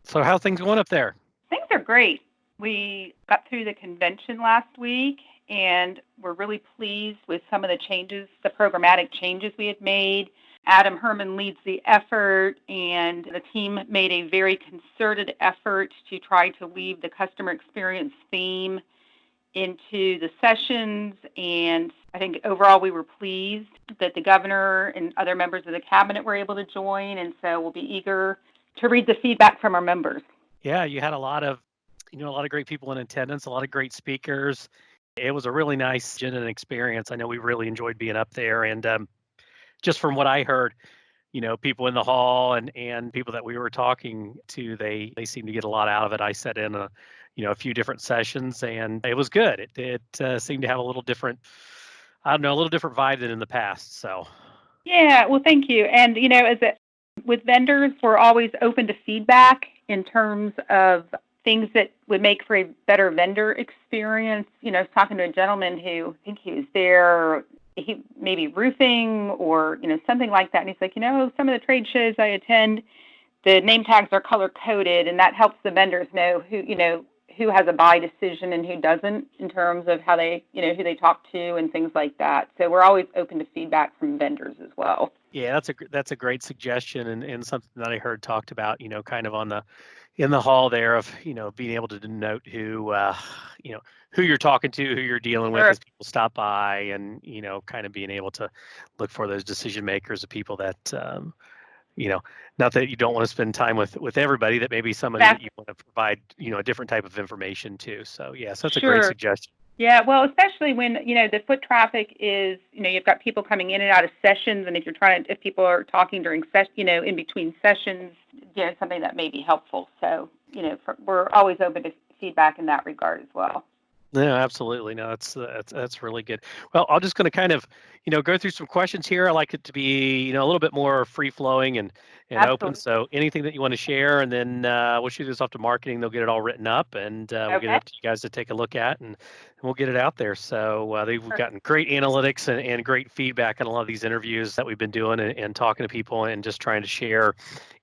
So how things going up there? Things are great. We got through the convention last week, and we're really pleased with some of the changes, the programmatic changes we had made. Adam Herman leads the effort, and the team made a very concerted effort to try to weave the customer experience theme into the sessions, and I think overall we were pleased that the governor and other members of the cabinet were able to join, and so we'll be eager to read the feedback from our members. Yeah, you had a lot of great people in attendance, a lot of great speakers. It was a really nice and experience. I know we really enjoyed being up there, and just from what I heard, people in the hall and people that we were talking to, they seemed to get a lot out of it. I sat in a few different sessions, and it was good. It seemed to have a little different, I don't know, a little different vibe than in the past. So Yeah, well, thank you. And, with vendors, we're always open to feedback in terms of things that would make for a better vendor experience. I was talking to a gentleman who, I think he was there, he maybe roofing or, something like that. And he's like, some of the trade shows I attend, the name tags are color coded, and that helps the vendors know who has a buy decision and who doesn't in terms of how they, who they talk to and things like that. So we're always open to feedback from vendors as well. yeah, that's a great suggestion, and something that I heard talked about, kind of in the hall there, of being able to denote who you're talking to, who you're dealing with Sure. as people stop by, and kind of being able to look for those decision makers, of people that not that you don't want to spend time with everybody, that maybe somebody that you want to provide a different type of information to. So yes, that's a great suggestion. Yeah, well, especially when, the foot traffic is, you've got people coming in and out of sessions, and if people are talking during in between sessions, something that may be helpful. So, we're always open to feedback in that regard as well. No, absolutely. No, that's really good. Well, I'm just going to kind of, go through some questions here. I like it to be, a little bit more free flowing and open. So anything that you want to share, and then we'll shoot this off to marketing. They'll get it all written up, and we'll get it up to you guys to take a look at, and we'll get it out there. So they've gotten great analytics and great feedback on a lot of these interviews that we've been doing, and talking to people and just trying to share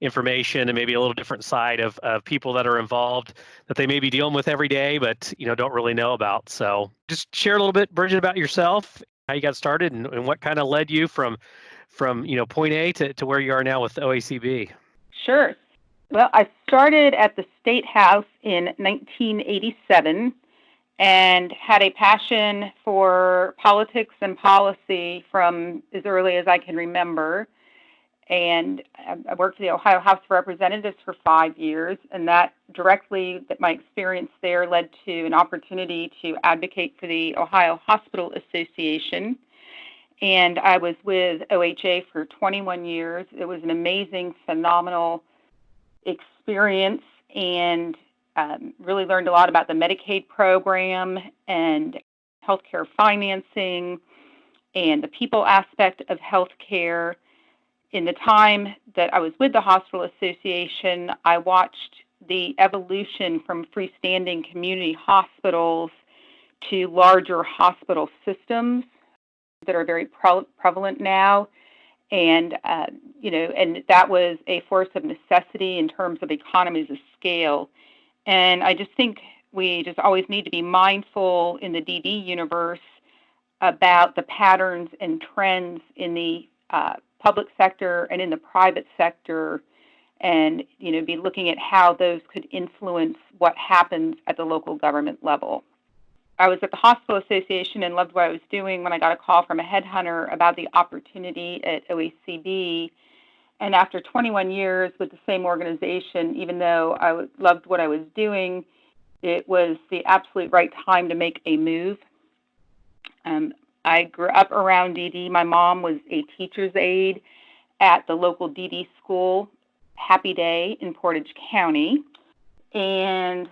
information and maybe a little different side of people that are involved that they may be dealing with every day, but don't really know about. So just share a little bit, Bridget, about yourself, how you got started, and what kind of led you from point A to where you are now with OACB. Sure. Well, I started at the State House in 1987 and had a passion for politics and policy from as early as I can remember. And I worked for the Ohio House of Representatives for 5 years, and that my experience there led to an opportunity to advocate for the Ohio Hospital Association. And I was with OHA for 21 years. It was an amazing, phenomenal experience, and really learned a lot about the Medicaid program and healthcare financing and the people aspect of healthcare. In the time that I was with the Hospital Association, I watched the evolution from freestanding community hospitals to larger hospital systems that are very prevalent now. And, and that was a force of necessity in terms of economies of scale. And I just think we just always need to be mindful in the DD universe about the patterns and trends in the public sector and in the private sector, and be looking at how those could influence what happens at the local government level. I was at the Hospital Association and loved what I was doing when I got a call from a headhunter about the opportunity at OACB. And after 21 years with the same organization, even though I loved what I was doing, it was the absolute right time to make a move. I grew up around DD. My mom was a teacher's aide at the local DD school, Happy Day in Portage County. And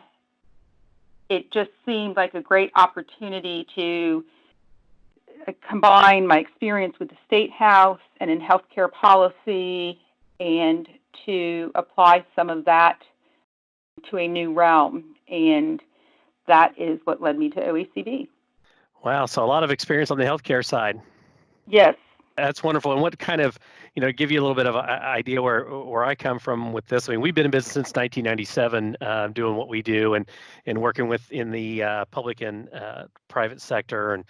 it just seemed like a great opportunity to combine my experience with the State House and in healthcare policy, and to apply some of that to a new realm. And that is what led me to OACB. Wow, so a lot of experience on the healthcare side. Yes, That's wonderful. And what kind of, give you a little bit of an idea where I come from with this. I mean, we've been in business since 1997, doing what we do and working with in the public and private sector and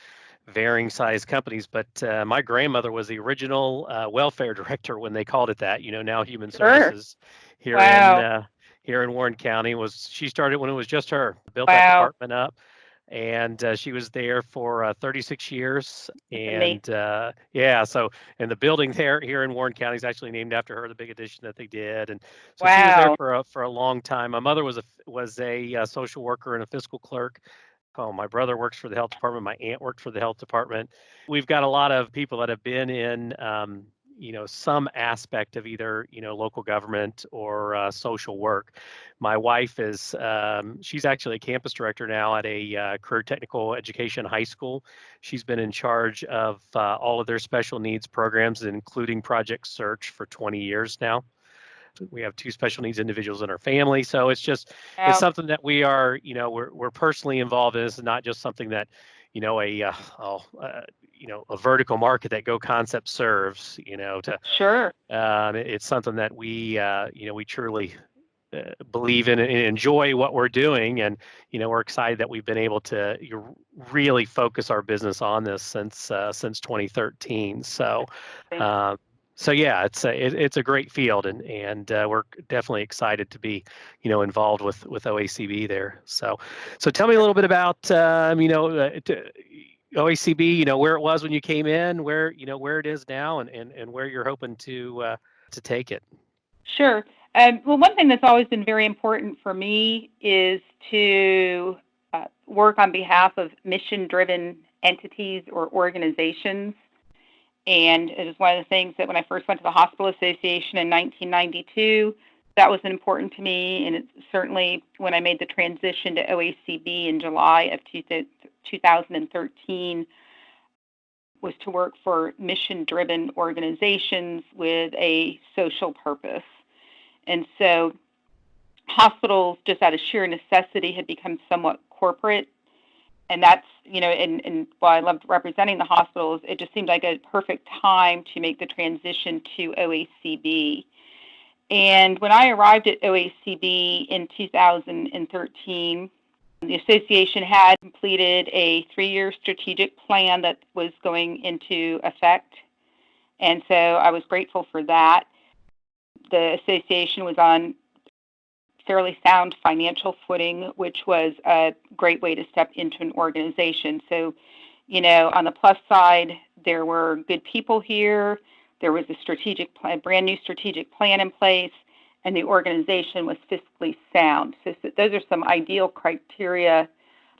varying size companies. But my grandmother was the original welfare director when they called it that. Now Human Sure. Services here in Wow. Warren County. She started when it was just her, built that Wow. department up, and she was there for 36 years. That's amazing. And yeah, so and the building there here in Warren County is actually named after her, the big addition that they did. And so she was there Wow. for a long time. My mother was a social worker and a fiscal clerk. Oh, my brother works for the health department. My aunt worked for the health department. We've got a lot of people that have been in, some aspect of either, local government or social work. My wife is, she's actually a campus director now at a career technical education high school. She's been in charge of all of their special needs programs, including Project Search, for 20 years now. We have two special needs individuals in our family, so it's Wow. something that we are, we're personally involved in. This is not just something that, a vertical market that Go Concept serves. Sure. It's something that we truly believe in and enjoy what we're doing, and we're excited that we've been able to really focus our business on this since 2013. So yeah, it's a great field, and we're definitely excited to be involved with OACB there. So tell me a little bit about OACB, where it was when you came in, where it is now, and where you're hoping to take it. Sure. Well, one thing that's always been very important for me is to work on behalf of mission-driven entities or organizations. And it is one of the things that when I first went to the Hospital Association in 1992, that was important to me. And it's certainly when I made the transition to OACB in July of 2013, was to work for mission-driven organizations with a social purpose. And so hospitals, just out of sheer necessity, had become somewhat corporate. And that's, and while I loved representing the hospitals, it just seemed like a perfect time to make the transition to OACB. And when I arrived at OACB in 2013, the association had completed a 3-year strategic plan that was going into effect. And so I was grateful for that. The association was on fairly sound financial footing, which was a great way to step into an organization. So, on the plus side, there were good people here. There was a brand new strategic plan in place, and the organization was fiscally sound. So those are some ideal criteria,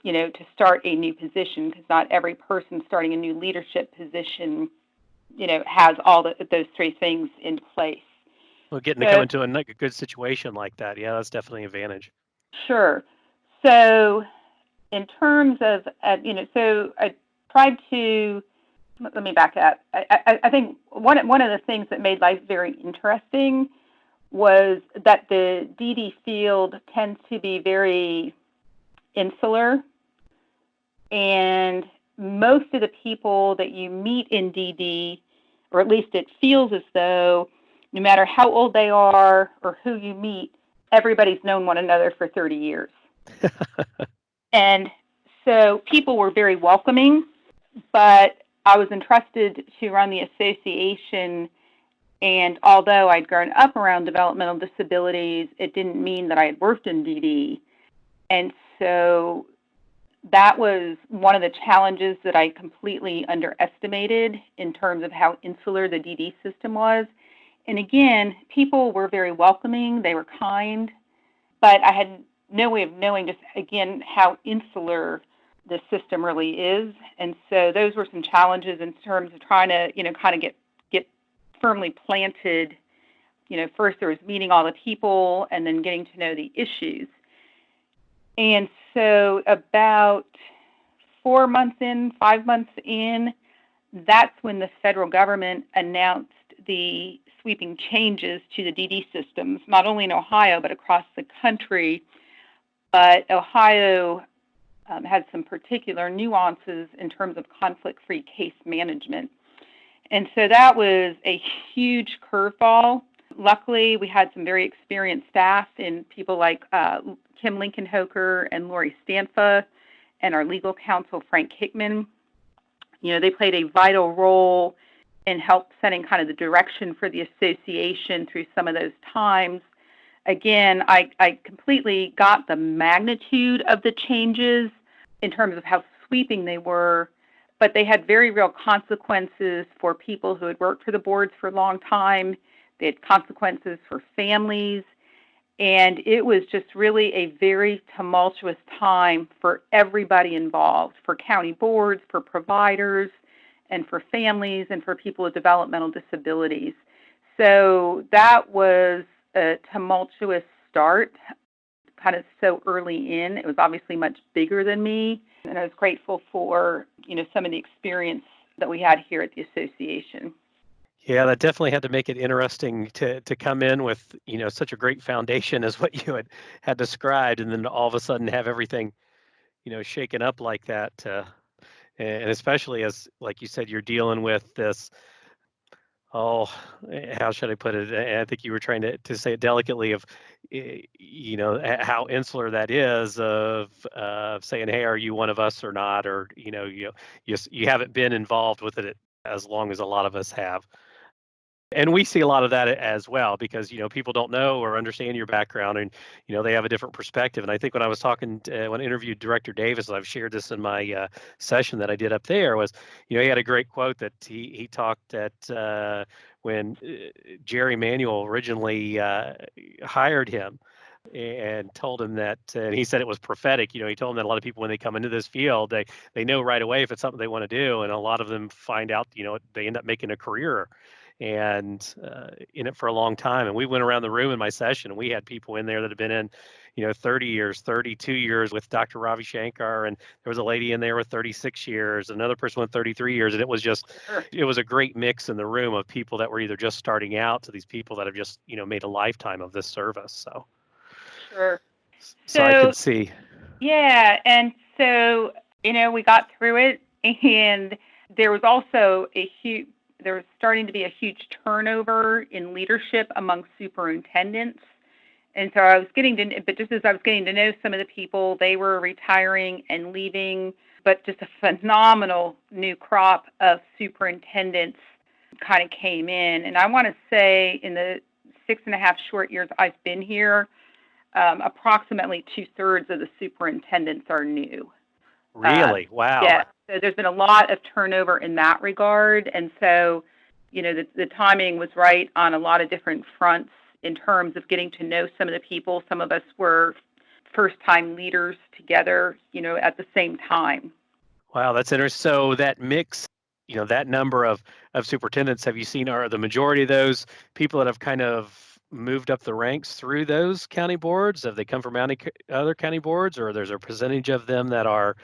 to start a new position, because not every person starting a new leadership position, has all those three things in place. Well, getting to come into a good situation like that, yeah, that's definitely an advantage. Sure. So in terms of, so I tried to, let me back up. I think one of the things that made life very interesting was that the DD field tends to be very insular, and most of the people that you meet in DD, or at least it feels as though, no matter how old they are or who you meet, everybody's known one another for 30 years. And so people were very welcoming, but I was entrusted to run the association, and although I'd grown up around developmental disabilities, it didn't mean that I had worked in DD. And so that was one of the challenges that I completely underestimated in terms of how insular the DD system was. And again, people were very welcoming, they were kind, but I had no way of knowing just, again, how insular the system really is. And so those were some challenges in terms of trying to, kind of get firmly planted. First there was meeting all the people and then getting to know the issues. And so about 5 months in, that's when the federal government announced the sweeping changes to the DD systems, not only in Ohio, but across the country. But Ohio had some particular nuances in terms of conflict-free case management. And so that was a huge curveball. Luckily, we had some very experienced staff in people like Kim Lincoln-Hoker and Lori Stanfa and our legal counsel, Frank Hickman. They played a vital role in help setting kind of the direction for the association through some of those times. Again, I completely got the magnitude of the changes in terms of how sweeping they were, but they had very real consequences for people who had worked for the boards for a long time. They had consequences for families, and it was just really a very tumultuous time for everybody involved, for county boards, for providers, and for families, and for people with developmental disabilities. So that was a tumultuous start, kind of so early in. It was obviously much bigger than me, and I was grateful for, some of the experience that we had here at the association. Yeah, that definitely had to make it interesting to come in with, such a great foundation as what you had described, and then all of a sudden have everything, shaken up like that. And especially as, like you said, you're dealing with this, oh, how should I put it? I think you were trying to say it delicately of, how insular that is of saying, hey, are you one of us or not? Or, you haven't been involved with it as long as a lot of us have. And we see a lot of that as well because, people don't know or understand your background and, they have a different perspective. And I think when I was talking, when I interviewed Director Davis, I've shared this in my session that I did up there was, he had a great quote that he talked at when Jerry Manuel originally hired him and told him that, and he said it was prophetic. He told him that a lot of people, when they come into this field, they know right away if it's something they want to do. And a lot of them find out, they end up making a career and in it for a long time. And we went around the room in my session, and we had people in there that had been in, 30 years, 32 years with Dr. Ravi Shankar, and there was a lady in there with 36 years, another person with 33 years, and it was just, it was a great mix in the room of people that were either just starting out to these people that have just, made a lifetime of this service. So, Sure. so I could see. Yeah, and so, we got through it, and there was also there was starting to be a huge turnover in leadership among superintendents. And so but just as I was getting to know some of the people, they were retiring and leaving, but just a phenomenal new crop of superintendents kind of came in. And I want to say in the 6.5 short years I've been here, approximately 2/3 of the superintendents are new. Really? Wow. Yeah. So there's been a lot of turnover in that regard. And so, the timing was right on a lot of different fronts in terms of getting to know some of the people. Some of us were first-time leaders together, at the same time. Wow, that's interesting. So that mix, that number of superintendents, have you seen, are the majority of those people that have kind of moved up the ranks through those county boards? Have they come from other county boards, or there's a percentage of them that are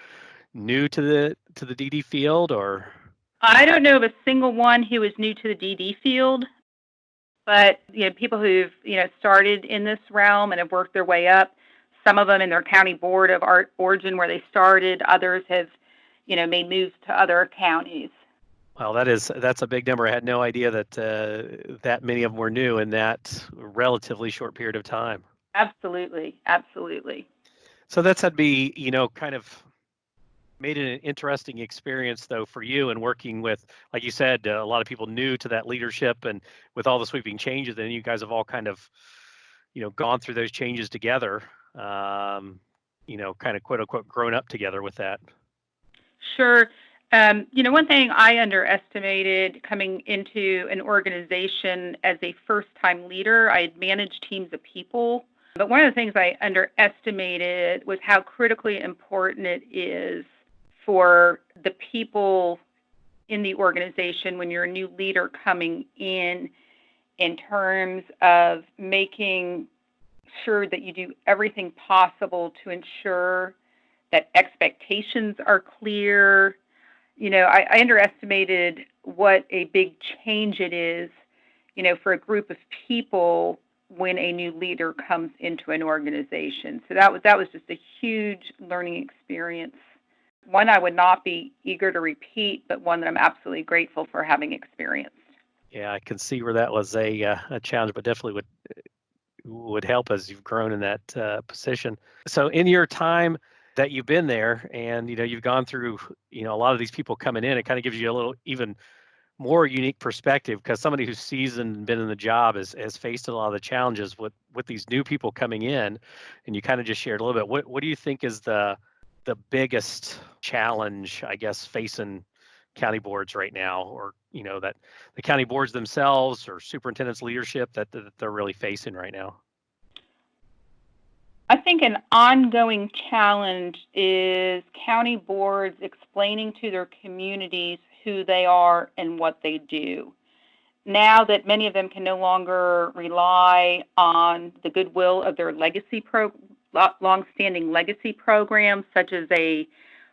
new to the DD field? Or I don't know of a single one who is new to the DD field, but people who've started in this realm and have worked their way up. Some of them in their county board of origin where they started. Others have made moves to other counties. Well, that's a big number. I had no idea that that many of them were new in that relatively short period of time. Absolutely, absolutely. So that's had to be, kind of made it an interesting experience though for you, and working with, like you said, a lot of people new to that leadership, and with all the sweeping changes, then you guys have all kind of, gone through those changes together. Kind of quote unquote grown up together with that. Sure. One thing I underestimated coming into an organization as a first-time leader, I had managed teams of people, but one of the things I underestimated was how critically important it is for the people in the organization when you're a new leader coming in terms of making sure that you do everything possible to ensure that expectations are clear. I underestimated what a big change it is, for a group of people when a new leader comes into an organization. So that was just a huge learning experience one I would not be eager to repeat, but one that I'm absolutely grateful for having experienced. Yeah, I can see where that was a challenge, but definitely would help as you've grown in that position. So in your time that you've been there, and you've gone through a lot of these people coming in, it kind of gives you a little even more unique perspective, because somebody who's seasoned and been in the job has faced a lot of the challenges with these new people coming in, and you kind of just shared a little bit. What do you think is the biggest challenge, I guess, facing county boards right now, or that the county boards themselves or superintendents leadership that they're really facing right now? I think an ongoing challenge is county boards explaining to their communities who they are and what they do. Now that many of them can no longer rely on the goodwill of their long-standing legacy programs, such as a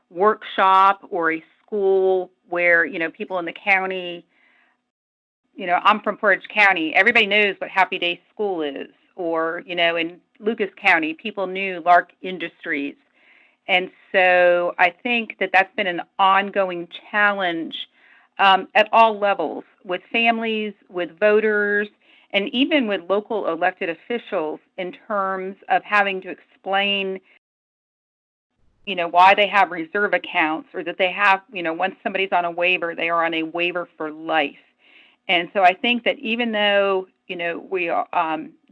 workshop or a school where, people in the county, I'm from Portage County. Everybody knows what Happy Day School is. Or, in Lucas County, people knew Lark Industries. And so I think that that's been an ongoing challenge at all levels, with families, with voters, and even with local elected officials, in terms of having to explain, why they have reserve accounts, or that they have, once somebody's on a waiver, they are on a waiver for life. And so I think that even though, we are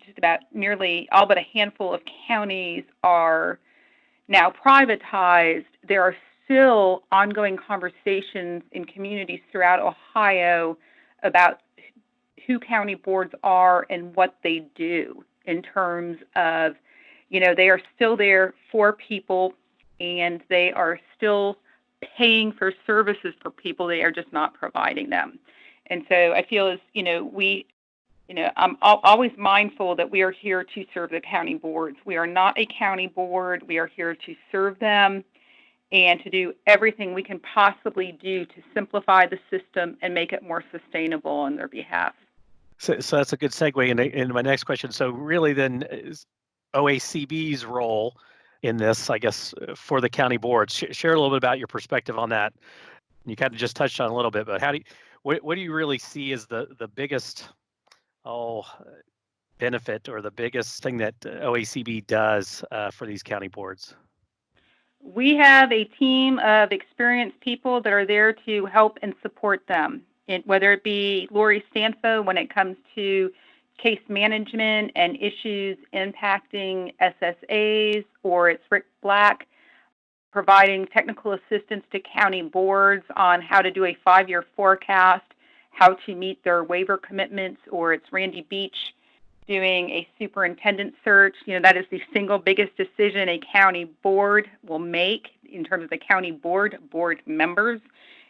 just about nearly all but a handful of counties are now privatized, there are still ongoing conversations in communities throughout Ohio about who county boards are and what they do, in terms of, they are still there for people, and they are still paying for services for people. They are just not providing them. And so I feel as, I'm always mindful that we are here to serve the county boards. We are not a county board. We are here to serve them and to do everything we can possibly do to simplify the system and make it more sustainable on their behalf. So that's a good segue into my next question. So really then, is OACB's role in this, I guess, for the county boards? Share a little bit about your perspective on that. You kind of just touched on a little bit, but what do you really see as the biggest benefit, or the biggest thing that OACB does for these county boards? We have a team of experienced people that are there to help and support them, whether it be Lori Stanfo when it comes to case management and issues impacting SSAs, or it's Rick Black providing technical assistance to county boards on how to do a 5-year forecast, how to meet their waiver commitments, or it's Randy Beach doing a superintendent search. That is the single biggest decision a county board will make in terms of the county board members.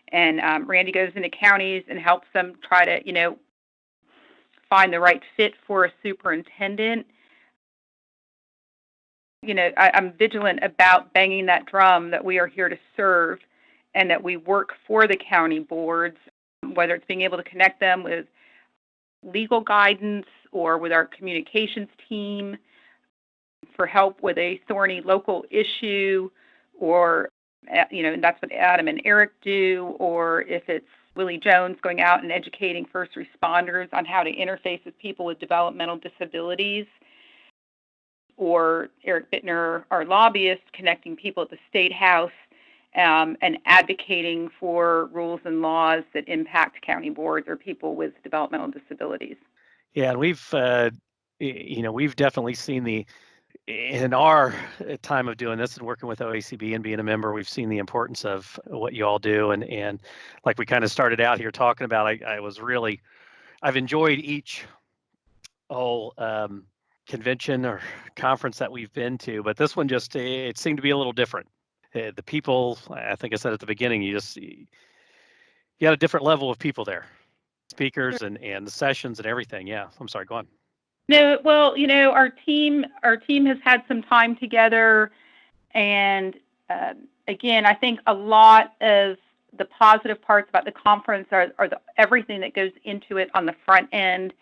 And Randy goes into counties and helps them try to, find the right fit for a superintendent. I'm vigilant about banging that drum that we are here to serve and that we work for the county boards, whether it's being able to connect them with legal guidance or with our communications team for help with a thorny local issue, or, and that's what Adam and Eric do, or if it's Willie Jones going out and educating first responders on how to interface with people with developmental disabilities, or Eric Bittner, our lobbyist, connecting people at the State House and advocating for rules and laws that impact county boards or people with developmental disabilities. Yeah, and we've definitely seen in our time of doing this and working with OACB and being a member, we've seen the importance of what you all do. And like we kind of started out here talking about, I've enjoyed each convention or conference that we've been to, but this one it seemed to be a little different. The people, I think I said at the beginning, you got a different level of people there, speakers and the sessions and everything. Yeah, I'm sorry, go on. No, well, our team has had some time together, and again, I think a lot of the positive parts about the conference are everything that goes into it on the front end,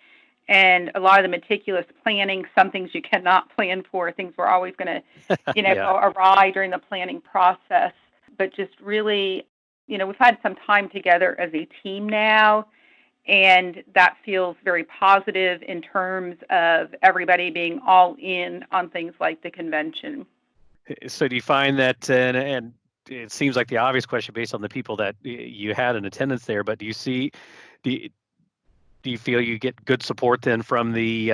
and a lot of the meticulous planning. Some things you cannot plan for. Things we're always going to, Yeah. go awry during the planning process. but just really, we've had some time together as a team now, and that feels very positive in terms of everybody being all in on things like the convention. So do you find that, and it seems like the obvious question based on the people that you had in attendance there, but do you, do you feel you get good support then from the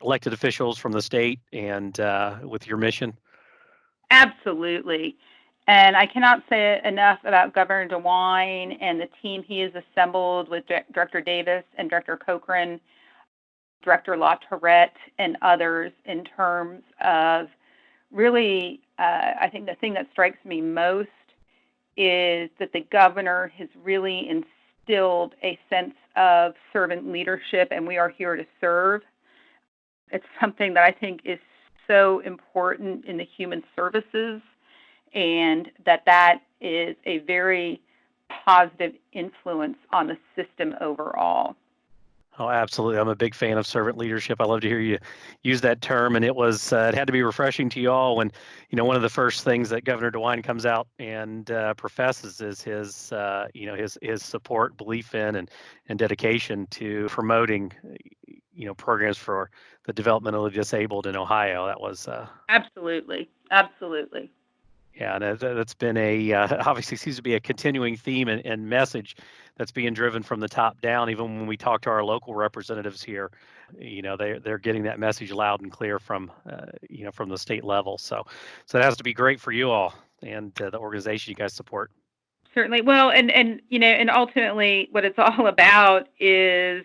elected officials from the state and with your mission? Absolutely. And I cannot say enough about Governor DeWine and the team he has assembled with Director Davis and Director Cochran, Director LaTourette, and others in terms of really, I think the thing that strikes me most is that the governor has really instilled a sense of servant leadership, and we are here to serve. It's something that I think is so important in the human services, and that is a very positive influence on the system overall. Oh, absolutely. I'm a big fan of servant leadership. I love to hear you use that term. And it had to be refreshing to you all when, one of the first things that Governor DeWine comes out and professes is his support, belief in, and dedication to promoting, programs for the developmentally disabled in Ohio. That was Absolutely. Absolutely. Yeah, and that's been obviously seems to be a continuing theme and message that's being driven from the top down. Even when we talk to our local representatives here, they're getting that message loud and clear from from the state level. So that has to be great for you all and the organization you guys support. Certainly. Well, and ultimately, what it's all about is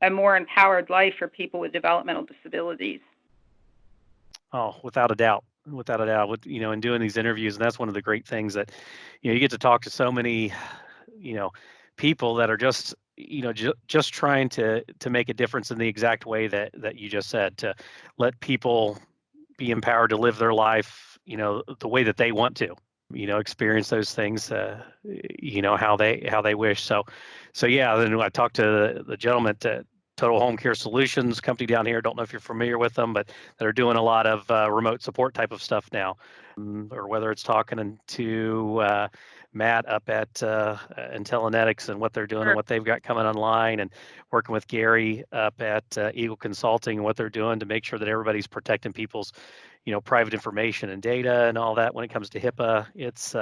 a more empowered life for people with developmental disabilities. Oh, without a doubt. Without a doubt, in doing these interviews, and that's one of the great things that, you get to talk to so many, people that are just, just trying to make a difference in the exact way that you just said, to let people be empowered to live their life, the way that they want to, experience those things, how they wish. So yeah. Then I talked to the gentleman at Total Home Care Solutions company down here. Don't know if you're familiar with them, but they're doing a lot of remote support type of stuff now, or whether it's talking to Matt up at Intellinetics and what they're doing and what they've got coming online, and working with Gary up at Eagle Consulting and what they're doing to make sure that everybody's protecting people's, private information and data and all that when it comes to HIPAA. It's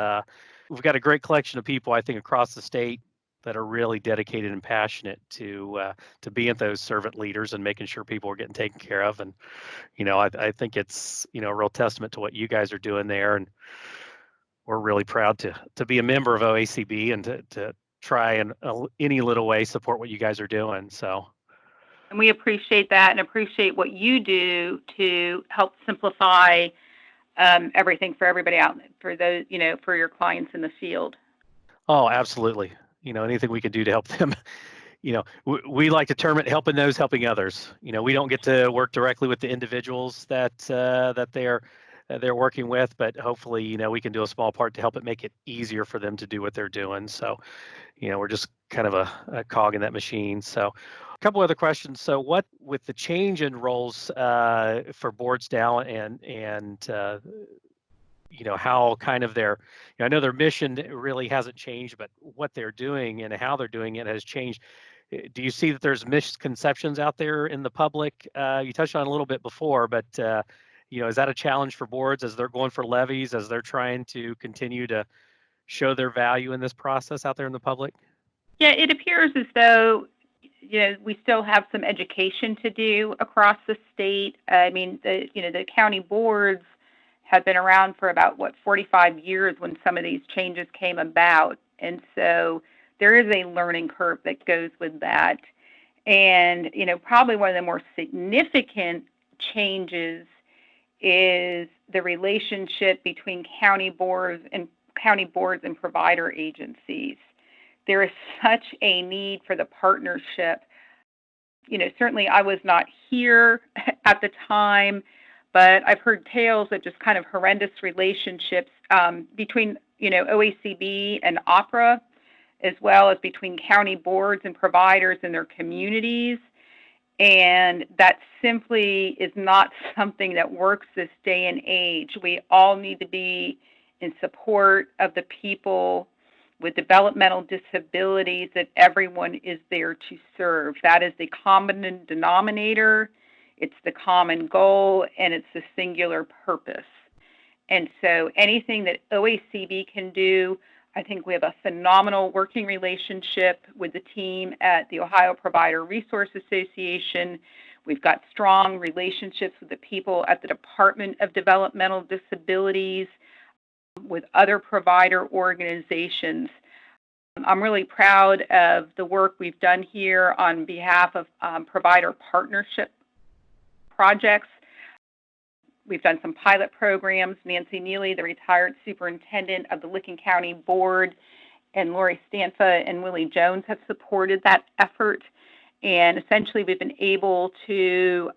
we've got a great collection of people, I think, across the state that are really dedicated and passionate to being those servant leaders and making sure people are getting taken care of. And I think it's a real testament to what you guys are doing there, and we're really proud to be a member of OACB and to try and any little way support what you guys are doing. So. And we appreciate that and appreciate what you do to help simplify everything for everybody out, for those, for your clients in the field. Oh, absolutely. Anything we can do to help them. We like to term it helping those helping others. We don't get to work directly with the individuals that they're working with, but hopefully, we can do a small part to help it make it easier for them to do what they're doing. So, we're just kind of a cog in that machine. So, a couple other questions. So, what with the change in roles for boards now and how kind of I know their mission really hasn't changed, but what they're doing and how they're doing it has changed. Do you see that there's misconceptions out there in the public? You touched on it a little bit before, but is that a challenge for boards as they're going for levies, as they're trying to continue to show their value in this process out there in the public? Yeah, it appears as though we still have some education to do across the state. I mean, the county boards have been around for about 45 years when some of these changes came about, and so there is a learning curve that goes with that. And probably one of the more significant changes is the relationship between county boards and provider agencies. There is such a need for the partnership. Certainly I was not here at the time, but I've heard tales of just kind of horrendous relationships between, OACB and OPRA, as well as between county boards and providers in their communities. And that simply is not something that works this day and age. We all need to be in support of the people with developmental disabilities that everyone is there to serve. That is the common denominator, it's the common goal, and it's the singular purpose. And so anything that OACB can do, I think we have a phenomenal working relationship with the team at the Ohio Provider Resource Association. We've got strong relationships with the people at the Department of Developmental Disabilities, with other provider organizations. I'm really proud of the work we've done here on behalf of provider partnership projects. We've done some pilot programs. Nancy Neely, the retired superintendent of the Licking County Board, and Lori Stanfa and Willie Jones have supported that effort. And essentially, we've been able to,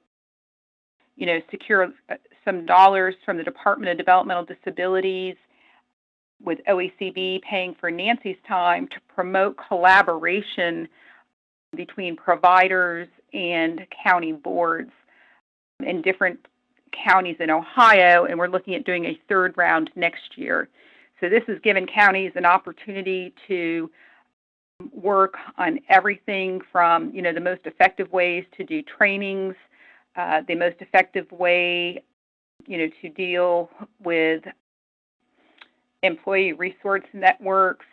secure some dollars from the Department of Developmental Disabilities, with OACB paying for Nancy's time to promote collaboration between providers and county boards in different counties in Ohio, and we're looking at doing a third round next year. So this has given counties an opportunity to work on everything from, the most effective ways to do trainings, the most effective way, to deal with employee resource networks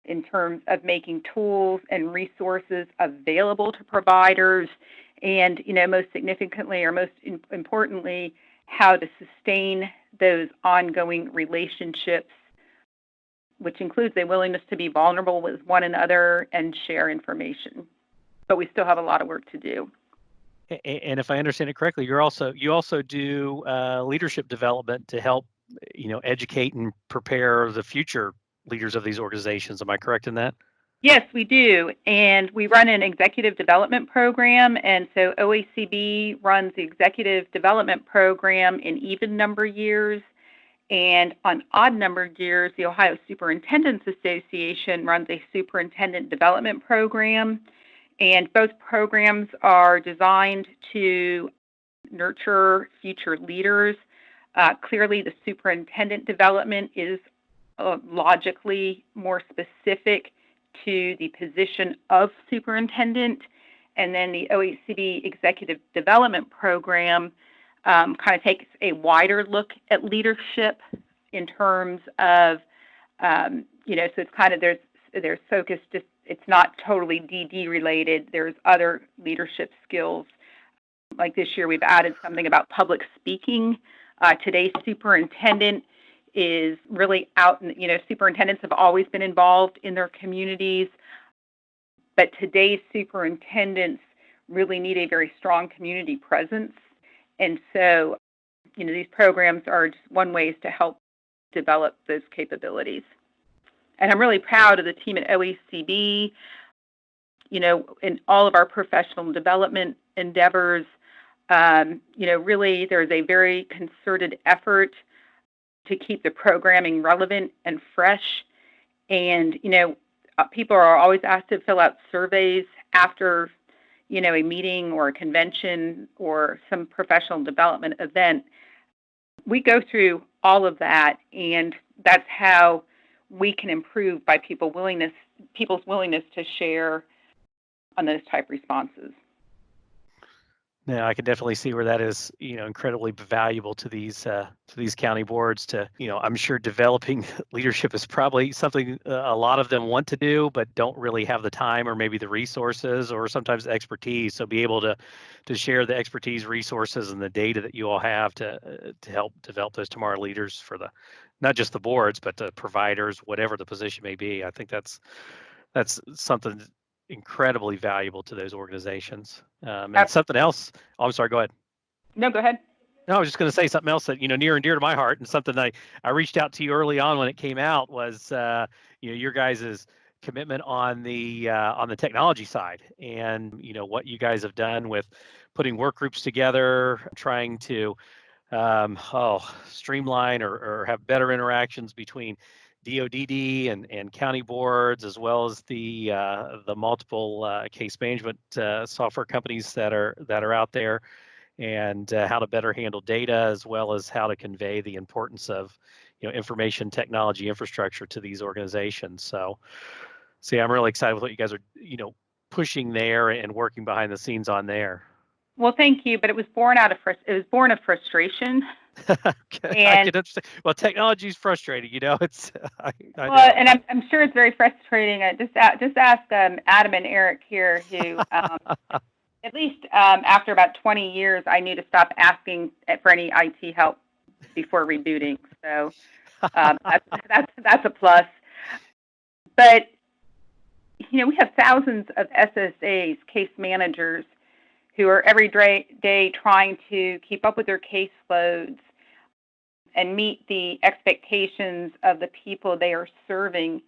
in terms of making tools and resources available to providers, and most significantly, or most importantly, how to sustain those ongoing relationships, which includes a willingness to be vulnerable with one another and share information. But we still have a lot of work to do. And if I understand it correctly, you also do leadership development to help educate and prepare the future leaders of these organizations. Am I correct in that? Yes, we do. And we run an executive development program. And so OACB runs the executive development program in even number years. And on odd numbered years, the Ohio Superintendents Association runs a superintendent development program. And both programs are designed to nurture future leaders. Clearly, the superintendent development is logically more specific to the position of superintendent, and then the OACB Executive Development Program kind of takes a wider look at leadership in terms of, so it's kind of there's focus. Just it's not totally DD related. There's other leadership skills. Like this year, we've added something about public speaking. Today's superintendent is really out, superintendents have always been involved in their communities, but today's superintendents really need a very strong community presence. And so, these programs are just one way to help develop those capabilities. And I'm really proud of the team at OACB, in all of our professional development endeavors. Really there's a very concerted effort to keep the programming relevant and fresh. And, people are always asked to fill out surveys after, a meeting or a convention or some professional development event. We go through all of that, and that's how we can improve by people's willingness to share on those type responses. Yeah, I can definitely see where that is, incredibly valuable to these county boards. I'm sure developing leadership is probably something a lot of them want to do, but don't really have the time or maybe the resources or sometimes the expertise. So be able to share the expertise, resources, and the data that you all have to help develop those tomorrow leaders for not just the boards, but the providers, whatever the position may be. I think that's something incredibly valuable to those organizations. And something else. Oh, I'm sorry. Go ahead. No, go ahead. No, I was just going to say something else that near and dear to my heart, and something I reached out to you early on when it came out was your guys' commitment on the technology side, and what you guys have done with putting work groups together, trying to streamline or have better interactions between DODD and county boards, as well as the multiple case management software companies that are out there. and how to better handle data, as well as how to convey the importance of information technology infrastructure to these organizations. So yeah, I'm really excited with what you guys are pushing there and working behind the scenes on there. Well, thank you, but it was born of frustration. Okay, I And can understand. Well, technology is frustrating, it's I well, know. and I'm sure it's very frustrating. Just ask Adam and Eric here, who at least after about 20 years, I knew to stop asking for any IT help before rebooting. So that's a plus. But we have thousands of SSAs, case managers, who are every day trying to keep up with their caseloads and meet the expectations of the people they are serving.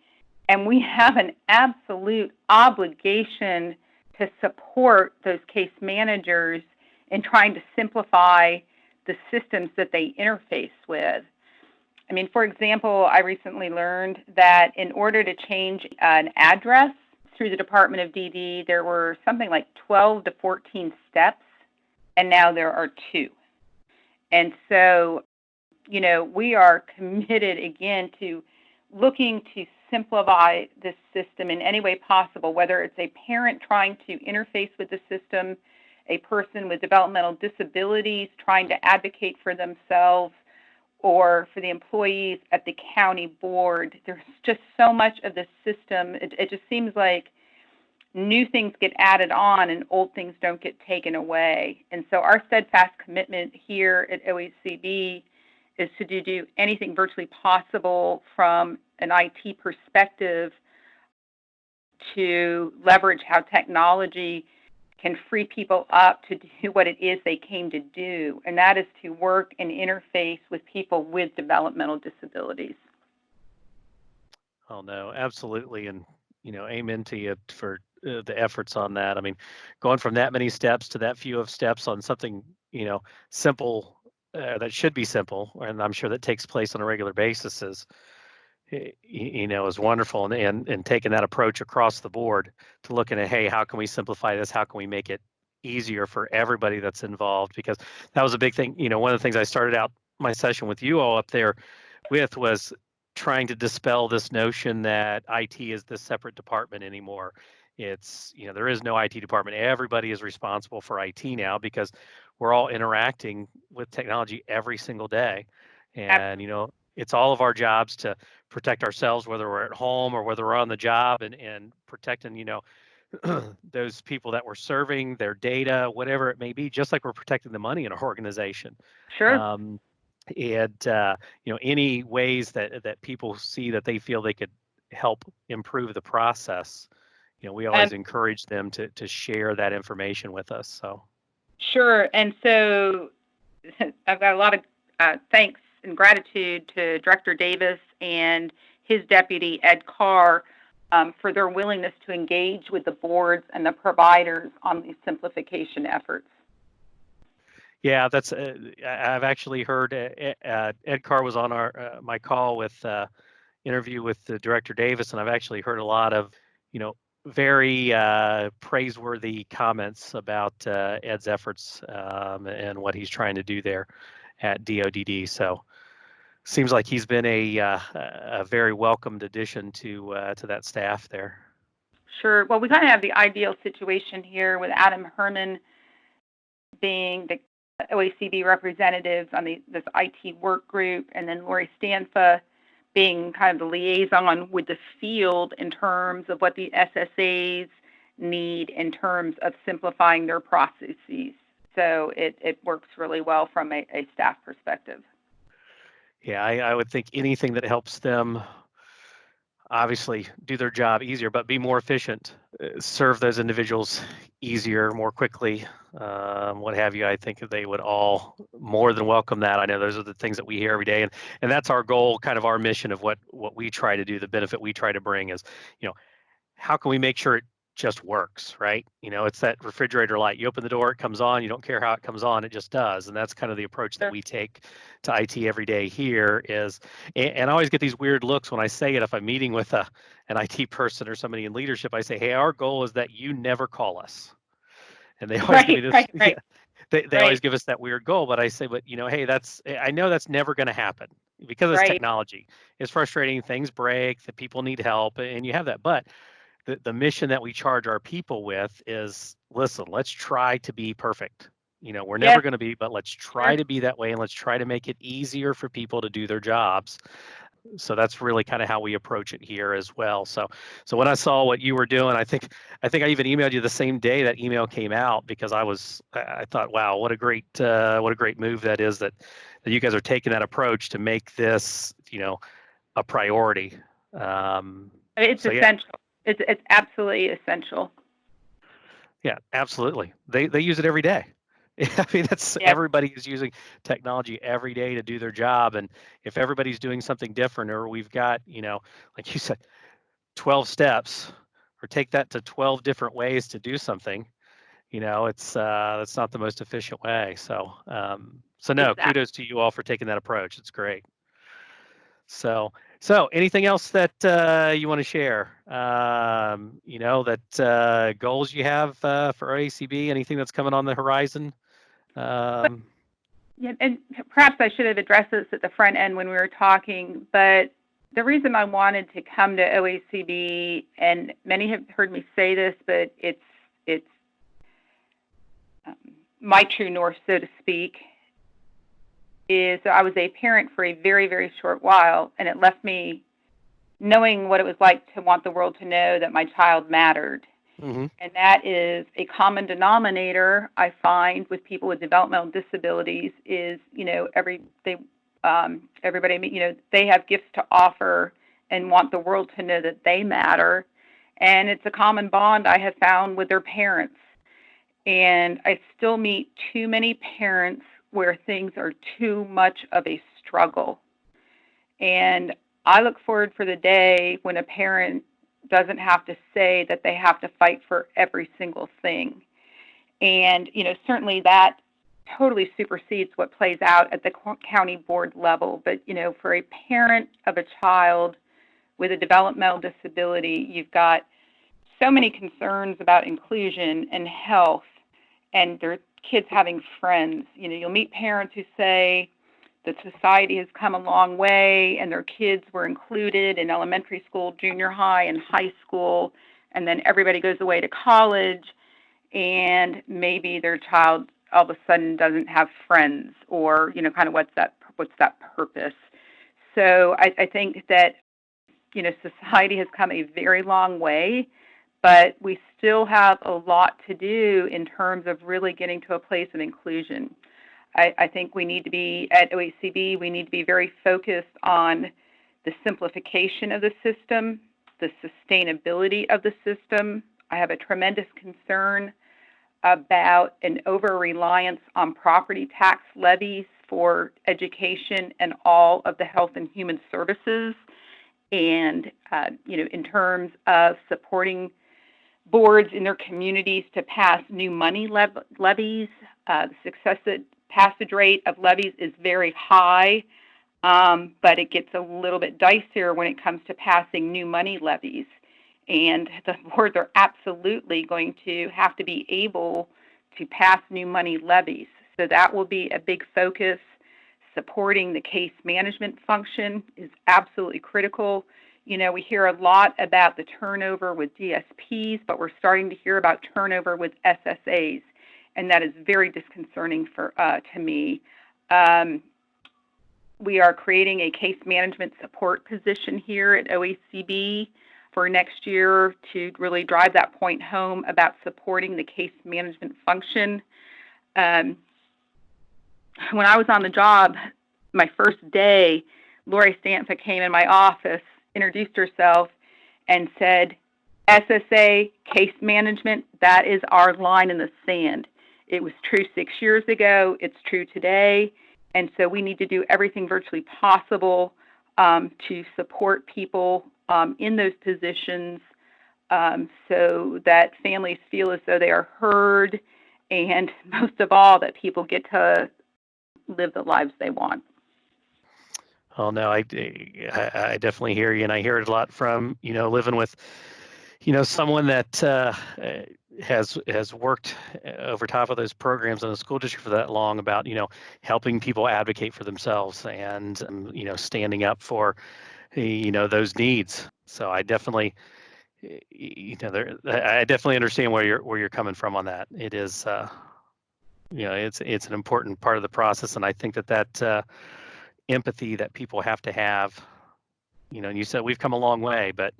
And we have an absolute obligation to support those case managers in trying to simplify the systems that they interface with. I mean, for example, I recently learned that in order to change an address through the Department of DD, there were something like 12 to 14 steps, and now there are 2. And so, we are committed, again, to looking to simplify this system in any way possible, whether it's a parent trying to interface with the system, a person with developmental disabilities trying to advocate for themselves, or for the employees at the county board. There's just so much of the system. It just seems like new things get added on and old things don't get taken away. And so our steadfast commitment here at OACB is to do anything virtually possible from an IT perspective to leverage how technology can free people up to do what it is they came to do, and that is to work and interface with people with developmental disabilities. Oh no, absolutely, and amen to you for the efforts on that. I mean, going from that many steps to that few of steps on something simple, that should be simple, and I'm sure that takes place on a regular basis, is wonderful, and taking that approach across the board to looking at, hey, how can we simplify this? How can we make it easier for everybody that's involved? Because that was a big thing. One of the things I started out my session with you all up there with was trying to dispel this notion that IT is this separate department anymore. It's, there is no IT department. Everybody is responsible for IT now, because we're all interacting with technology every single day. And, it's all of our jobs to protect ourselves, whether we're at home or whether we're on the job, and protecting, those people that we're serving, their data, whatever it may be, just like we're protecting the money in our organization. Sure. And any ways that people see that they feel they could help improve the process, we always encourage them to share that information with us. So sure. And so I've got a lot of thanks and gratitude to Director Davis and his deputy, Ed Carr, for their willingness to engage with the boards and the providers on these simplification efforts. Yeah, that's. I've actually heard Ed Carr was on my call with interview with the Director Davis, and I've actually heard a lot of very praiseworthy comments about Ed's efforts, and what he's trying to do there at DODD. So seems like he's been a very welcomed addition to that staff there. Sure. Well, we kind of have the ideal situation here with Adam Herman being the OACB representatives on this IT work group, and then Lori Stanfa being kind of the liaison with the field in terms of what the SSAs need in terms of simplifying their processes. So it works really well from a staff perspective. Yeah, I would think anything that helps them obviously do their job easier, but be more efficient, serve those individuals easier, more quickly, what have you. I think they would all more than welcome that. I know those are the things that we hear every day, and that's our goal, kind of our mission of what we try to do. The benefit we try to bring is, how can we make sure it just works, right? It's that refrigerator light. You open the door, it comes on. You don't care how it comes on, it just does. And that's kind of the approach that we take to IT every day here is, and I always get these weird looks when I say it. If I'm meeting with an IT person or somebody in leadership, I say, hey, our goal is that you never call us. And they always give me this. Right. they always give us that weird goal, but I say, but hey, I know that's never going to happen because it's Right. technology. It's frustrating. Things break. The people need help, and you have that. But the mission that we charge our people with is, listen, let's try to be perfect. We're never Yes. going to be, but let's try Sure. to be that way, and let's try to make it easier for people to do their jobs. So that's really kind of how we approach it here as well. So when I saw what you were doing, I think I even emailed you the same day that email came out, because I thought, wow, what a great move that is, that you guys are taking that approach to make this a priority. It's So yeah. essential. It's absolutely essential. Yeah, absolutely. They use it every day. I mean, Yes. everybody is using technology every day to do their job, and if everybody's doing something different, or we've got, like you said, 12 steps, or take that to 12 different ways to do something, it's that's not the most efficient way. So no, Exactly. kudos to you all for taking that approach. It's great. So anything else that you want to share? That goals you have for OACB? Anything that's coming on the horizon? Yeah, and perhaps I should have addressed this at the front end when we were talking, but the reason I wanted to come to OACB, and many have heard me say this, but it's my true north, so to speak, is I was a parent for a very, very short while, and it left me knowing what it was like to want the world to know that my child mattered. Mm-hmm. And that is a common denominator I find with people with developmental disabilities is, everybody, they have gifts to offer and want the world to know that they matter. And it's a common bond I have found with their parents. And I still meet too many parents where things are too much of a struggle. And I look forward for the day when a parent doesn't have to say that they have to fight for every single thing. And, certainly that totally supersedes what plays out at the county board level. But, for a parent of a child with a developmental disability, you've got so many concerns about inclusion and health and their kids having friends. You'll meet parents who say that society has come a long way and their kids were included in elementary school, junior high, and high school, and then everybody goes away to college and maybe their child all of a sudden doesn't have friends, or kind of what's that purpose. So I think that society has come a very long way, but we still have a lot to do in terms of really getting to a place of inclusion. I think we need to be, at OACB, we need to be very focused on the simplification of the system, the sustainability of the system. I have a tremendous concern about an over-reliance on property tax levies for education and all of the health and human services. And, in terms of supporting boards in their communities to pass new money levies, the passage rate of levies is very high, but it gets a little bit dicier when it comes to passing new money levies. And the boards are absolutely going to have to be able to pass new money levies. So that will be a big focus. Supporting the case management function is absolutely critical. We hear a lot about the turnover with DSPs, but we're starting to hear about turnover with SSAs, and that is very disconcerting to me. We are creating a case management support position here at OACB for next year to really drive that point home about supporting the case management function. When I was on the job, my first day, Lori Stanfa came in my office, introduced herself, and said, SSA, case management, that is our line in the sand. It was true 6 years ago. It's true today. And so we need to do everything virtually possible to support people in those positions so that families feel as though they are heard, and most of all, that people get to live the lives they want. Oh no, I definitely hear you, and I hear it a lot from living with someone that has worked over top of those programs in a school district for that long about, helping people advocate for themselves and, standing up for, those needs. So I definitely, I definitely understand where you're coming from on that. It is, it's an important part of the process, and I think that empathy that people have to have, and you said we've come a long way, but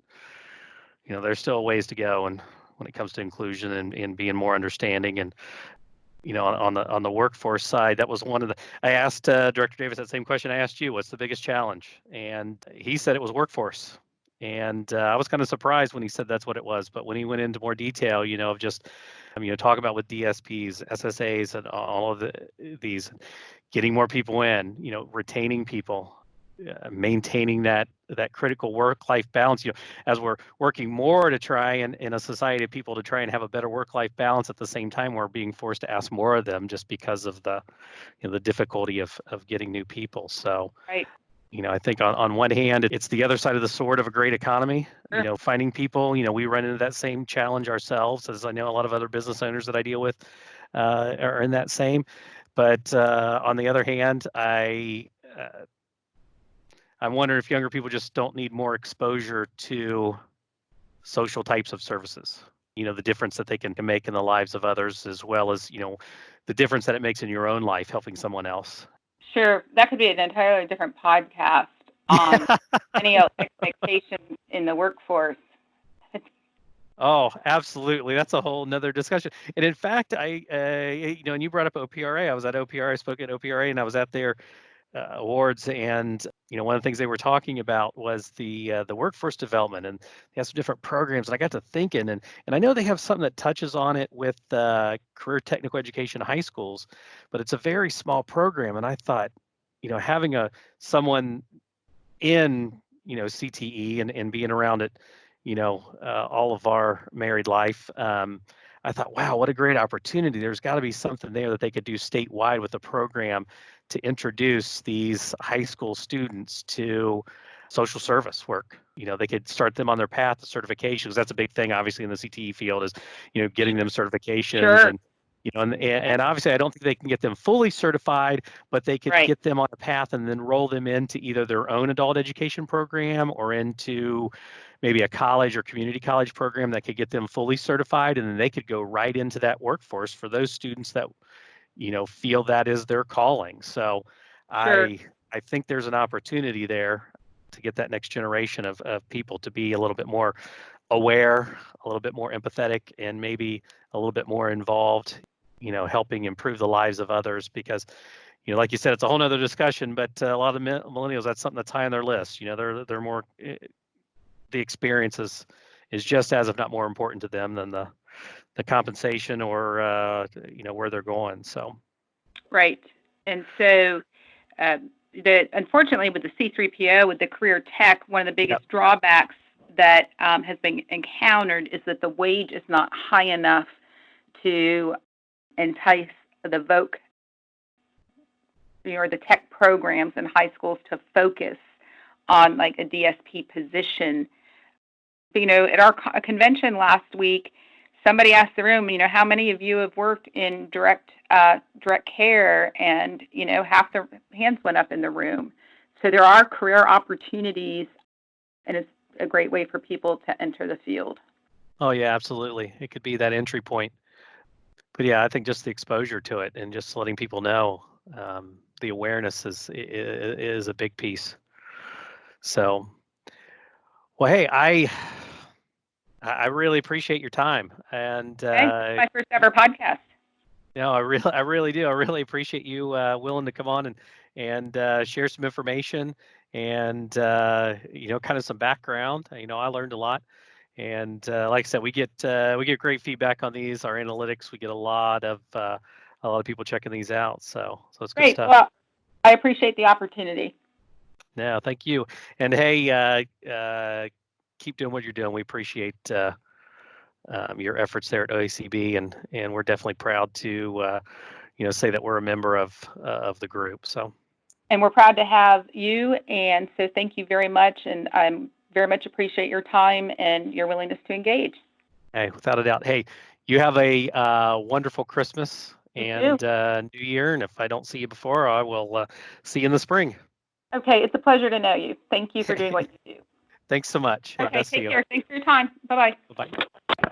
there's still ways to go, and when it comes to inclusion and being more understanding, and on the workforce side, that was one of the. I asked Director Davis that same question I asked you. What's the biggest challenge? And he said it was workforce. And I was kind of surprised when he said that's what it was. But when he went into more detail, of just, talk about with DSPs, SSAs, and all of these, getting more people in, retaining people, maintaining that critical work-life balance. As we're working more to try and in a society of people to try and have a better work-life balance, at the same time we're being forced to ask more of them just because of the the difficulty of getting new people. So Right. I think on one hand, it's the other side of the sword of a great economy. Sure. Finding people. We run into that same challenge ourselves, as I know a lot of other business owners that I deal with are in that same. But on the other hand, I'm wondering if younger people just don't need more exposure to social types of services. The difference that they can make in the lives of others, as well as the difference that it makes in your own life helping someone else. Sure, that could be an entirely different podcast on any expectations in the workforce. Oh, absolutely. That's a whole nother discussion. And in fact, and you brought up OPRA. I was at OPRA. I spoke at OPRA, and I was at their awards. And one of the things they were talking about was the workforce development, and they have some different programs. And I got to thinking, and I know they have something that touches on it with career technical education high schools, but it's a very small program. And I thought, having someone in CTE and being around it, all of our married life, I thought, wow, what a great opportunity. There's got to be something there that they could do statewide with a program to introduce these high school students to social service work. They could start them on their path to certifications. That's a big thing, obviously, in the CTE field, is getting them certifications. Sure. And and obviously, I don't think they can get them fully certified, but they could Right. get them on a path and then roll them into either their own adult education program or into maybe a college or community college program that could get them fully certified, and then they could go right into that workforce for those students that feel that is their calling. So Sure. I think there's an opportunity there to get that next generation of people to be a little bit more aware, a little bit more empathetic, and maybe a little bit more involved, helping improve the lives of others. Because, like you said, it's a whole nother discussion, but a lot of millennials, that's something that's high on their list. They're more, the experience is just as, if not more important to them than the compensation or, where they're going. So. Right. And so, unfortunately, with the C3PO, with the career tech, one of the biggest drawbacks that has been encountered is that the wage is not high enough to entice the VOC or the tech programs in high schools to focus on like a DSP position. At our convention last week, somebody asked the room, how many of you have worked in direct care, and half the hands went up in the room. So there are career opportunities, and it's a great way for people to enter the field. Oh yeah, absolutely. It could be that entry point. But yeah, I think just the exposure to it and just letting people know, the awareness is a big piece. So, well, hey, I really appreciate your time, and It's my first ever podcast. no, I really do. I really appreciate you willing to come on and share some information and kind of some background. I learned a lot, and like I said, we get great feedback on these. Our analytics, we get a lot of people checking these out. So it's good Great. stuff. Well, I appreciate the opportunity. No, thank you. And hey, keep doing what you're doing. We appreciate your efforts there at OACB, and we're definitely proud to say that we're a member of the group. So. And we're proud to have you, and so thank you very much, and I very much appreciate your time and your willingness to engage. Hey, without a doubt. Hey, You have a wonderful Christmas You and too. New Year. And if I don't see you before, I will see you in the spring. Okay, it's a pleasure to know you. Thank you for doing what you do. Thanks so much. Okay, Best to take you. care. Thanks for your time. Bye-bye. Bye-bye.